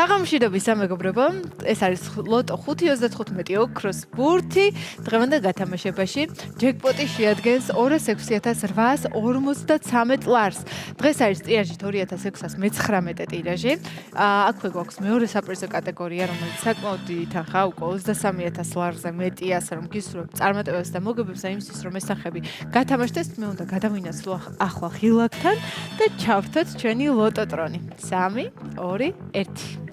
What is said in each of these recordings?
საღამოშიდობის სამეგობრებო, ეს არის ლოტო 5.35 ოქროს ბურთი. დღევანდელ გათამაშებაში ჯეკპოტი შეადგენს 206,853 ლარს. დღეს არის ტირაჟით 2619 ტირაჟი. აქვე გვაქვს მეორე საპრიზო კატეგორია, რომელიც საკმაოდ დიდი თანხა, უკვე 23000 ლარზე მეტი, ასე რომ გისურვებთ წარმატებებს და მოგებებს და იმისთვის, რომ ესახები გათამაშდეს, მე უნდა გადავინაცვლო ახლა ღილაკთან და ჩავთოთ ჩვენი ლოტოტრონი. 3, 2, 1.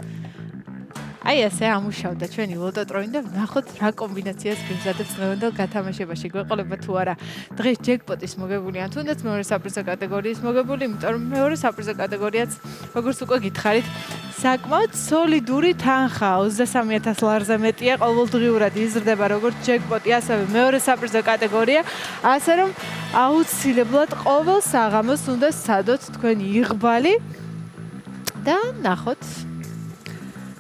აი ასე ამუშავდა ჩვენი ლოტოტრონი და ვნახოთ რა კომბინაციას გვიმზადებს დღევანდელ გათამაშებაში. გვეყოლება თუ არა დღეს ჯეკპოტის მოგებული ან თუნდაც მეორე საპრიზო კატეგორიის მოგებული, იმიტომ რომ მეორე საპრიზო კატეგორიაც, როგორც უკვე გითხარით, საკმაოდ სოლიდური თანხა 23000 ლარზე მეტია, ყოველდღიურად იზრდება როგორც ჯეკპოტი, ასევე მეორე საპრიზო კატეგორია, ასე რომ აუცილებლად ყოველ საღამოს უნდა სცადოთ თქვენი იღბალი და ნახოთ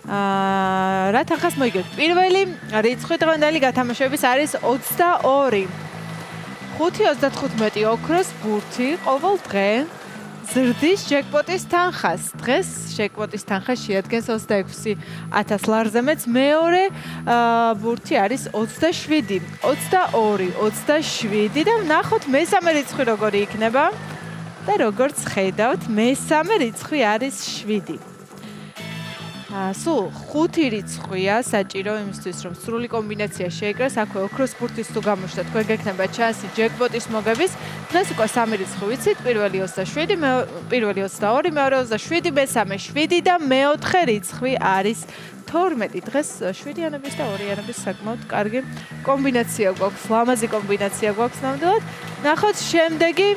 რა თანხას მოიგებთ. პირველი რიცხვი დღევანდელი გათამაშების არის 22. 5.35 ოქროს ბურთი ყოველ დღე ზრდის ჯეკპოტის თანხას. დღეს ჯეკპოტის თანხა შეადგენს 26000 ლარზე მეც. მეორე ბურთი არის 27. 22, 27 და ვნახოთ მესამე რიცხვი როგორი იქნება. და როგორც ხედავთ, მესამე რიცხვი არის 7. სულ 5 რიცხვია საჭირო იმისთვის, რომ სრული კომბინაცია შეიკრას. აქვე ოქროს ბურთის თუ გამოჩნდა, თქვენ გექნება ჩანსი ჯეკპოტის მოგების. დღეს უკვე 3 რიცხვი ვიცით, პირველი 27, პირველი 22, მეორე 27, მესამე 7 და მეოთხე რიცხვი არის 12. დღეს 7-იანების და 2-იანების საკმაოდ კარგი კომბინაცია გვაქვს, ლამაზი კომბინაცია გვაქვს ნამდვილად. ნახოთ შემდეგი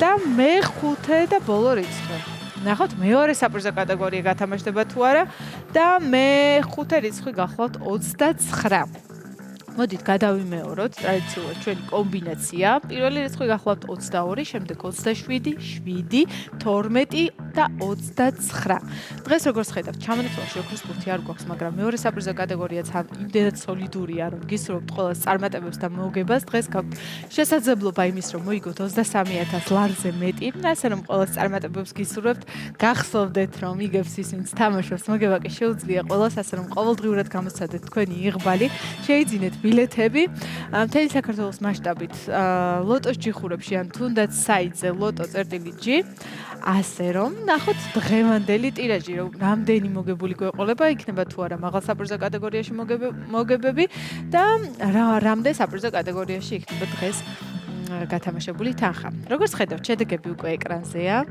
და მეხუთე და ბოლო რიცხვი. ნახოთ მეორე საპრიზო კატეგორია გათამაშდება თუ არა და მეხუთე რიცხვი გახლავთ 29. მოდით გადავიმეოროთ ტრადიციულად ჩვენი კომბინაცია. პირველი რიცხვი გახლავთ 22, შემდეგ 27, 7, 12 და 29. დღეს როგორც ხედავთ, ჩამონაცვალში ოქროს ბურთი არ გვაქვს, მაგრამ მეორე საპრიზო კატეგორიაც იმდენად სოლიდურია, რომ გისურვებთ ყველას წარმატებებს და მოგებას. დღეს გაქვთ შესაძლებლობა იმის, რომ მოიგოთ 23000 ლარზე მეტი, ასე რომ ყველას წარმატებებს გისურვებთ. გახსოვდეთ, რომ იგებს ის, ვინც თამაშობს, მოგება კი შეუძლია ყველას, ასე რომ ყოველდღიურად გამოსცადეთ თქვენი იღბალი. შეიძინეთ ბილეთები მთელი საქართველოს მასშტაბით ლოტოს ჯიხურებში ან თუნდაც საიტზე loto.g. ასე რომ ნახოთ დღევანდელი ტირაჟი, რამდენი მოგებული გვეყოლება, იქნება თუ არა მაღალ საპრიზო კატეგორიაში მოგებები და რამდენ საპრიზო კატეგორიაში იქნება დღეს გათამაშებული თანხა. როგორც ხედავთ, შედეგები უკვე ეკრანზეა.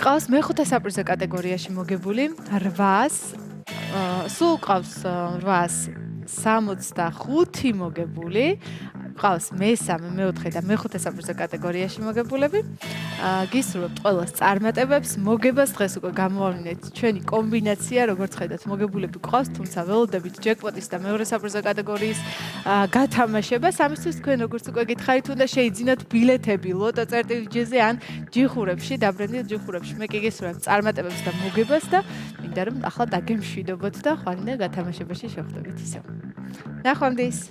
ყავს მეხუთე საპრიზო კატეგორიაში მოგებული 800, სულ ყავს 865 მოგებული. ყავს მესამე, მეოთხე და მეხუთე საპრიზო კატეგორიაში მოგებულები. გისურვებთ ყველას წარმატებებს, მოგებას. დღეს უკვე გამოვავლინეთ ჩვენი კომბინაცია, როგორც ხედავთ, მოგებულები ყავს, თუმცა ველოდებით ჯეკპოტის და მეორე საპრიზო კატეგორიის გათამაშებას. ამისთვის თქვენ როგორც უკვე გითხარით, უნდა შეიძინოთ ბილეთები loto.g-ზე ან ჯიხურებში, დაბრუნდით ჯიხურებში. მე კი გისურვებთ წარმატებებს და მოგებას და მინდა რომ ახლა დაგემშვიდობოთ და ხვალინდელ გათამაშებაში შევხვდებით ისევ. ნახვამდის.